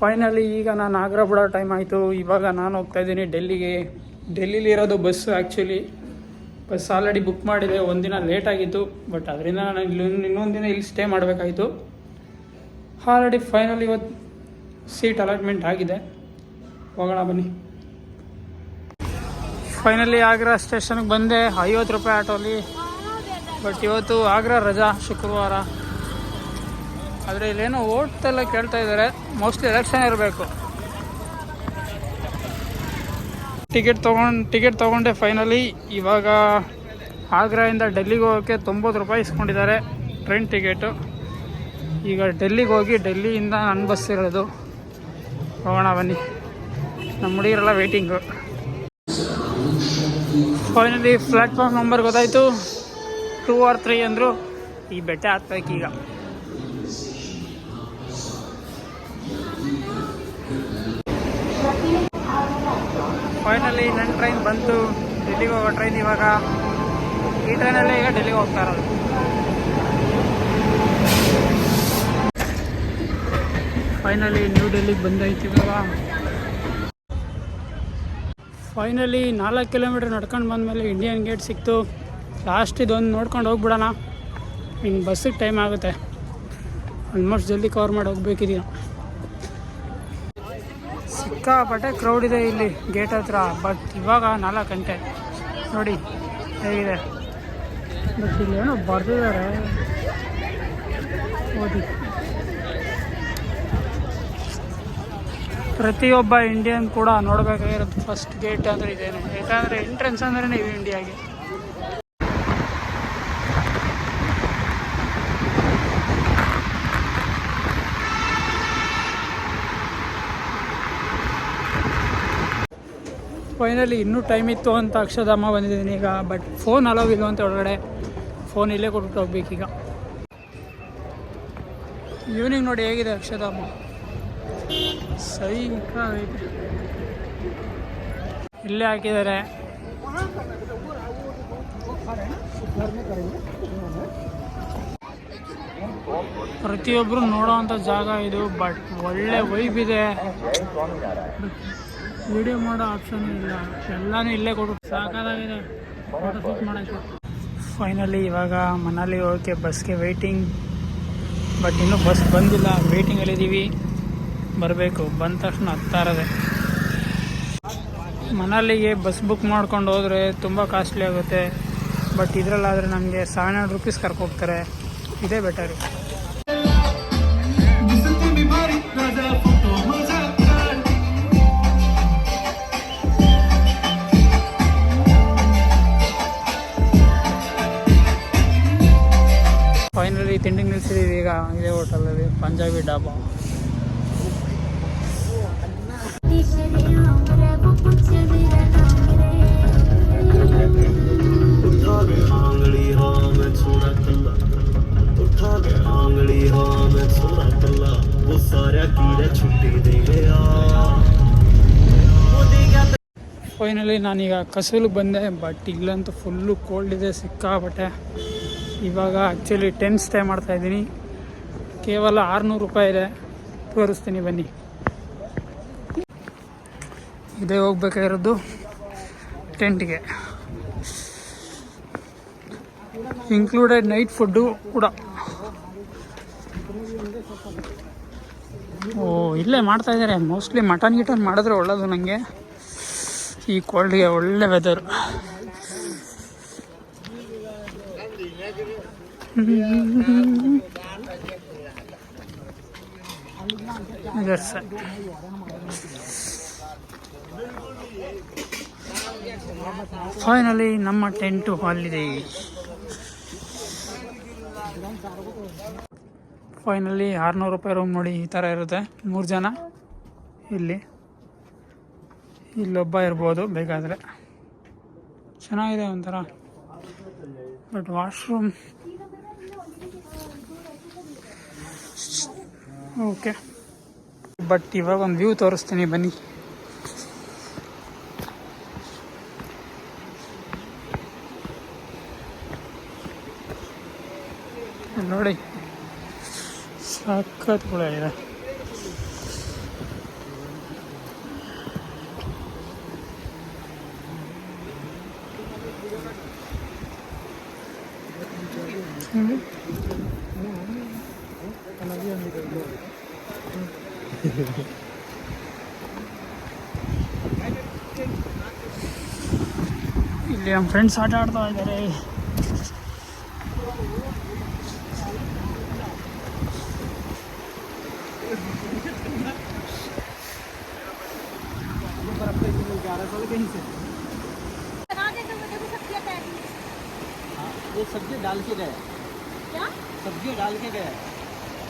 Finally ಈಗ ನಾನು ಆಗ್ರಾ ಬಿಡೋ ಟೈಮ್ ಆಯಿತು. ಇವಾಗ ನಾನು ಹೋಗ್ತಾಯಿದ್ದೀನಿ ಡೆಲ್ಲಿಗೆ. ಡೆಲ್ಲಿಲಿರೋದು bus. Actually bus already book ಮಾಡಿದೆ. ಒಂದಿನ ಲೇಟ್ ಆಗಿತ್ತು, ಬಟ್ ಅದರಿಂದ ನಾನು ಇನ್ನೊಂದು ದಿನ ಇಲ್ಲಿ ಸ್ಟೇ ಮಾಡಬೇಕಾಯಿತು. ಆಲ್ರೆಡಿ ಫೈನಲಿ ಇವತ್ತು ಸೀಟ್ ಅಲಾಟ್ಮೆಂಟ್ ಆಗಿದೆ. ಹೋಗೋಣ ಬನ್ನಿ. ಫೈನಲಿ ಆಗ್ರಾ ಸ್ಟೇಷನ್ಗೆ ಬಂದೆ. 50 ರೂಪಾಯಿ ಆಟೋಲಿ. ಬಟ್ ಇವತ್ತು ಆಗ್ರಾ ರಜಾ, ಶುಕ್ರವಾರ. ಆದರೆ ಇಲ್ಲೇನೋ ಓಟ್ತೆಲ್ಲ ಕೇಳ್ತಾ ಇದ್ದಾರೆ. ಮೋಸ್ಟ್ಲಿ ಎಲೆಕ್ಷನ್ ಇರಬೇಕು. ಟಿಕೆಟ್ ತೊಗೊಂಡೆ ಫೈನಲಿ. ಇವಾಗ ಆಗ್ರಾಯಿಂದ ಡೆಲ್ಲಿಗೆ ಹೋಗೋಕ್ಕೆ 90 ರೂಪಾಯಿ ಇಸ್ಕೊಂಡಿದ್ದಾರೆ ಟ್ರೈನ್ ಟಿಕೆಟು. ಈಗ ಡೆಲ್ಲಿಗೆ ಹೋಗಿ ಡೆಲ್ಲಿಯಿಂದ ನನ್ನ ಬಸ್ ಇರೋದು. ಹೋಗೋಣ ಬನ್ನಿ. ನಮ್ಮ ಹುಡುಗರೆಲ್ಲ ವೇಟಿಂಗು. ಫೈನಲಿ ಪ್ಲ್ಯಾಟ್ಫಾರ್ಮ್ ನಂಬರ್ ಗೊತ್ತಾಯಿತು. 2 or 3 ಅಂದರು. ಈ ಬೆಟ್ಟ ಹತ್ಬೇಕೀಗ. ಫೈನಲಿ ನನ್ನ ಟ್ರೈನ್ ಬಂತು. ಡೆಲ್ಲಿಗೆ ಹೋಗೋ ಟ್ರೈನ್ ಇವಾಗ. ಈ ಟ್ರೈನಲ್ಲೇ ಈಗ ಡೆಲ್ಲಿಗೆ ಹೋಗ್ತಾ ಇರೋದು. ಫೈನಲಿ ನ್ಯೂ ಡೆಲ್ಲಿಗೆ ಬಂದಾಯ್ತು ಇವಾಗ. ಫೈನಲಿ 4 ಕಿಲೋಮೀಟ್ರ್ ನಡ್ಕೊಂಡು ಬಂದಮೇಲೆ ಇಂಡಿಯನ್ ಗೇಟ್ ಸಿಕ್ತು. ಲಾಸ್ಟ್ ಇದೊಂದು ನೋಡ್ಕೊಂಡು ಹೋಗ್ಬಿಡೋಣ. ಇನ್ನು ಬಸ್ಸಿಗೆ ಟೈಮ್ ಆಗುತ್ತೆ. ಆಲ್ಮೋಸ್ಟ್ ಜಲ್ದಿ ಕವರ್ ಮಾಡಿ ಹೋಗ್ಬೇಕಿದೀಯ. ಸಿಕ್ಕಾಪಟ್ಟೆ ಕ್ರೌಡ್ ಇದೆ ಇಲ್ಲಿ ಗೇಟ್ ಹತ್ರ. ಬಟ್ ಇವಾಗ 4 ಗಂಟೆ ನೋಡಿ ಹೇಗಿದೆ. ಬಟ್ ಇಲ್ಲೇನೋ ಬರ್ತಿದ್ದಾರೆ ಓದಿ. ಪ್ರತಿಯೊಬ್ಬ ಇಂಡಿಯನ್ ಕೂಡ ನೋಡಬೇಕಾಗಿರೋದು ಫಸ್ಟ್ ಗೇಟ್ ಅಂದರೆ ಇದೇನೆ. ಯಾಕಂದರೆ ಎಂಟ್ರೆನ್ಸ್ ಅಂದ್ರೆ ನೀವು ಇಂಡಿಯಾಗೆ. ಫೈನಲಿ ಇನ್ನೂ ಟೈಮ್ ಇತ್ತು ಅಂತ ಅಕ್ಷರಧಾಮ ಬಂದಿದ್ದೀನಿ ಈಗ. ಬಟ್ ಫೋನ್ ಅಲೋ ಇಲ್ಲ ಅಂತ ಒಳಗಡೆ. ಫೋನ್ ಇಲ್ಲೇ ಕೊಟ್ಬಿಟ್ಟು ಹೋಗ್ಬೇಕೀಗ. ಈವ್ನಿಂಗ್ ನೋಡಿ ಹೇಗಿದೆ ಅಕ್ಷರಧಾಮ. ಸೈಕಾಗೈತೆ. ಇಲ್ಲೇ ಹಾಕಿದ್ದಾರೆ. ಪ್ರತಿಯೊಬ್ಬರು ನೋಡೋವಂಥ ಜಾಗ ಇದು. ಬಟ್ ಒಳ್ಳೆ ವೈಬ್ ಇದೆ. ವಿಡಿಯೋ ಮಾಡೋ ಆಪ್ಷನ್ ಇಲ್ಲ. ಎಲ್ಲನೂ ಇಲ್ಲೇ ಕೊಟ್ಟು ಸಾಕಾಗಿದೆ ಫೋಟೋ ಶೂಟ್ ಮಾಡೋಕ್ಕೆ. ಫೈನಲಿ ಇವಾಗ ಮನಾಲಿ ಹೋಗೋಕ್ಕೆ ಬಸ್ಗೆ ವೆಯ್ಟಿಂಗ್. ಬಟ್ ಇನ್ನೂ ಬಸ್ ಬಂದಿಲ್ಲ. ವೆಯ್ಟಿಂಗಲ್ಲಿದ್ದೀವಿ. ಬರಬೇಕು. ಬಂದ ತಕ್ಷಣ ಹತ್ತಾ ಇರೋದೆ. ಮನಾಲಿಗೆ ಬಸ್ ಬುಕ್ ಮಾಡ್ಕೊಂಡು ಹೋದರೆ ತುಂಬ ಕಾಸ್ಟ್ಲಿ ಆಗುತ್ತೆ. ಬಟ್ ಇದರಲ್ಲಾದರೆ ನಮಗೆ 700 ರೂಪೀಸ್ ಕರ್ಕೋಗ್ತಾರೆ. ಇದೇ ಬೆಟರು. ಫೈನಲಿ ತಿಂಡಿಗೆ ನಿಲ್ಸಿದ್ದೀವಿ ಈಗ. ಇದೇ ಹೋಟೆಲಲ್ಲಿ ಪಂಜಾಬಿ ಡಾಬಾ. ಫೈನಲಿ ನಾನೀಗ ಕಸೂಲಿಗೆ ಬಂದೆ. ಬಟ್ ಇಲ್ಲಂತೂ ಫುಲ್ಲು ಕೋಲ್ಡ್ ಇದೆ ಸಿಕ್ಕಾಪಟ್ಟೆ. ಇವಾಗ ಆ್ಯಕ್ಚುಲಿ 10 ಸ್ಟೇ ಮಾಡ್ತಾಯಿದ್ದೀನಿ. ಕೇವಲ 600 ರೂಪಾಯಿ ಇದೆ. ತೋರಿಸ್ತೀನಿ ಬನ್ನಿ. ಇದೇ ಹೋಗ್ಬೇಕಾಗಿರೋದು ಟೆಂಟ್ಗೆ. ಇನ್ಕ್ಲೂಡೆಡ್ ನೈಟ್ ಫುಡ್ಡು ಕೂಡ. ಇಲ್ಲೇ ಮಾಡ್ತಾಯಿದ್ದಾರೆ. ಮೋಸ್ಟ್ಲಿ ಮಟನ್ ಗಿಟನ್ ಮಾಡಿದ್ರೆ ಒಳ್ಳೆಯದು ನನಗೆ. ಈ ಕೋಲ್ಡ್ಗೆ ಒಳ್ಳೆ ವೆದರು. ಫೈನಲಿ ನಮ್ಮ ಟೆಂಟು ಅಲ್ಲಿದೆ. ಫೈನಲಿ 600 ರೂಪಾಯಿ ರೂಮ್ ನೋಡಿ. ಈ ಥರ ಇರುತ್ತೆ. 3 ಜನ ಇಲ್ಲೊಬ್ಬ ಇರ್ಬೋದು ಬೇಕಾದರೆ. ಚೆನ್ನಾಗಿದೆ ಒಂಥರ. But washroom okay. ಬಟ್ ಇವಾಗ ಒಂದು ವ್ಯೂ ತೋರಿಸ್ತೀನಿ ಬನ್ನಿ. ನೋಡಿ ಸಖತ್ ಕೂಡ ಇದೆ. ಇಲ್ಲಿ ನಮ್ಮ ಫ್ರೆಂಡ್ಸ್ ಆಟ ಆಡ್ತಾ ಇದ್ದಾರೆ. ये सब्जी डाल के गए क्या? सब्जी डाल के गए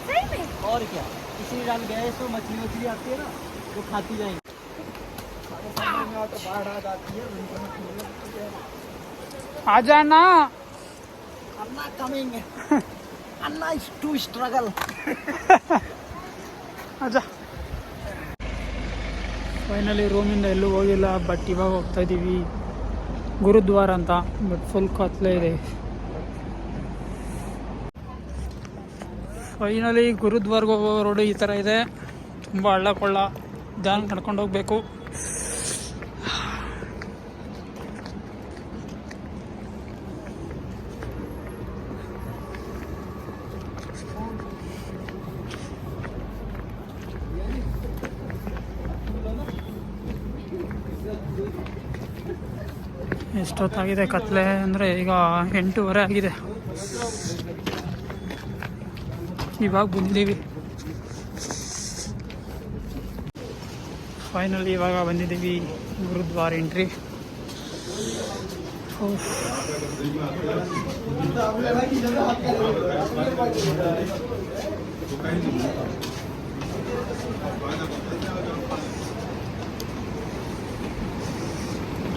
सही में और क्या इसलिए डाल गए तो मछली मछली आती है ना वो खाती जाएंगी बाढ़ आ जाती है आ जाना अन्ना कमिंग अन्ना इज टू स्ट्रगल ಆಜಾ. ಫೈನಲಿ ರೂಮಿಂದ ಎಲ್ಲೂ ಹೋಗಿಲ್ಲ, ಬಟ್ ಇವಾಗ ಹೋಗ್ತಾ ಇದ್ದೀವಿ ಗುರುದ್ವಾರ ಅಂತ. ಬಟ್ ಫುಲ್ ಕತ್ಲೆ ಇದೆ. ಫೈನಲಿ ಗುರುದ್ವಾರ್ಗೆ ಹೋಗೋ ರೋಡು ಈ ಥರ ಇದೆ. ತುಂಬ ಹಳ್ಳ ಕೊಳ್ಳ, ಧ್ಯಾನ ನಡ್ಕೊಂಡು ಹೋಗಬೇಕು. ಎಷ್ಟೊತ್ತಾಗಿದೆ ಕತ್ಲೆ ಅಂದರೆ ಈಗ 8:30 ಆಗಿದೆ. ಇವಾಗ ಬಂದಿದ್ದೀವಿ. ಫೈನಲಿ ಇವಾಗ ಬಂದಿದ್ದೀವಿ ಗುರುದ್ವಾರ ಎಂಟ್ರಿ.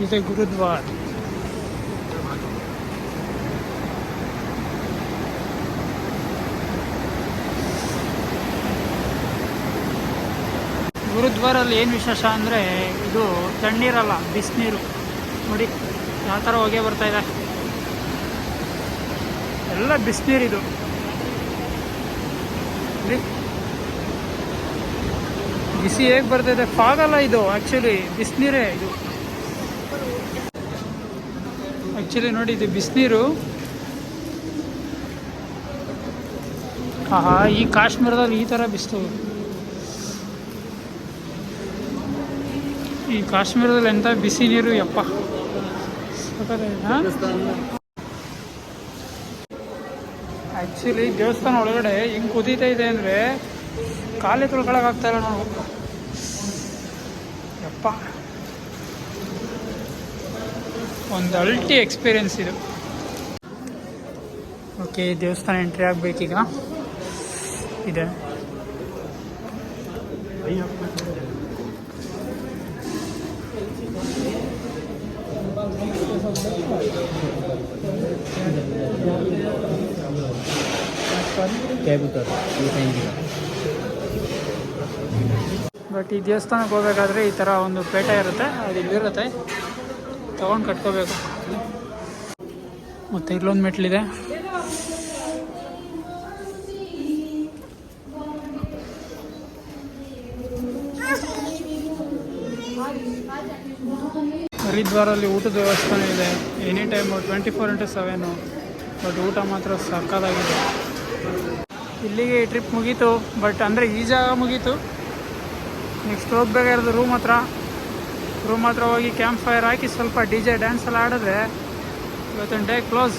ಇದೆ ಗುರುದ್ವಾರ. ಗುರುದ್ವಾರಲ್ಲಿ ಏನು ವಿಶೇಷ ಅಂದರೆ ಇದು ತಣ್ಣೀರಲ್ಲ, ಬಿಸಿನೀರು. ನೋಡಿ ಯಾವ ಥರ ಹೊಗೆ ಬರ್ತಾ ಇದೆ, ಎಲ್ಲ ಬಿಸಿನೀರಿದು. ಬಿಸಿ ಹೇಗೆ ಬರ್ತಾಯಿದೆ, ಫಾಗಲ್ಲ ಇದು, ಆ್ಯಕ್ಚುಲಿ ಬಿಸಿನೀರೇ ಇದು. ಆ್ಯಕ್ಚುಲಿ ನೋಡಿ ಇದು ಬಿಸಿನೀರು. ಆಹಾ, ಈ ಕಾಶ್ಮೀರದಲ್ಲಿ ಈ ಥರ ಬಿಸಿಲು. ಈ ಕಾಶ್ಮೀರದಲ್ಲಿ ಎಂಥ ಬಿಸಿ ನೀರು ಯಪ್ಪ. ಆ್ಯಕ್ಚುಲಿ ದೇವಸ್ಥಾನ ಒಳಗಡೆ ಹಿಂಗೆ ಕುದೀತಾ ಇದೆ ಅಂದರೆ ಕಾಲೇ ತೊಳ್ಕೊಳಕ್ಕಾಗ್ತಾಯಿಲ್ಲ ನಾವು ಯಪ್ಪ. ಒಂದು ಅಲ್ಟಿ ಎಕ್ಸ್ಪೀರಿಯನ್ಸ್ ಇದು. ಓಕೆ, ದೇವಸ್ಥಾನ ಎಂಟ್ರಿ ಆಗಬೇಕೀಗ. ಇದೆ ಬಟ್ ಈ ದೇವಸ್ಥಾನಕ್ಕೆ ಹೋಗ್ಬೇಕಾದ್ರೆ ಈ ಥರ ಒಂದು ಪೇಟೆ ಇರುತ್ತೆ, ಅದು ಇಲ್ಲಿರುತ್ತೆ, ತಗೊಂಡು ಕಟ್ಕೋಬೇಕು. ಮತ್ತು ಇಲ್ಲೊಂದು ಮೆಟ್ಲಿದೆ. ಹರಿದ್ವಾರಲ್ಲಿ ಊಟದ ವ್ಯವಸ್ಥೆ ಇದೆ, ಎನಿ ಟೈಮು 24x7. ಬಟ್ ಊಟ ಮಾತ್ರ ಸಕ್ಕತ್ತಾಗಿದೆ. ಇಲ್ಲಿಗೆ ಈ ಟ್ರಿಪ್ ಮುಗೀತು. ಬಟ್ ಅಂದರೆ ಈ ಜಾಗ ಮುಗೀತು. ನೆಕ್ಸ್ಟ್ ಹೋಗ್ಬೇಕಾಗಿರೋದು ರೂಮ್ ಹತ್ರ ಹೋಗಿ ಕ್ಯಾಂಪ್ ಫೈರ್ ಹಾಕಿ ಸ್ವಲ್ಪ DJ ಡ್ಯಾನ್ಸ್ ಎಲ್ಲ ಆಡಿದ್ರೆ ಇವತ್ತೊಂದು ಡೇ ಕ್ಲೋಸ್.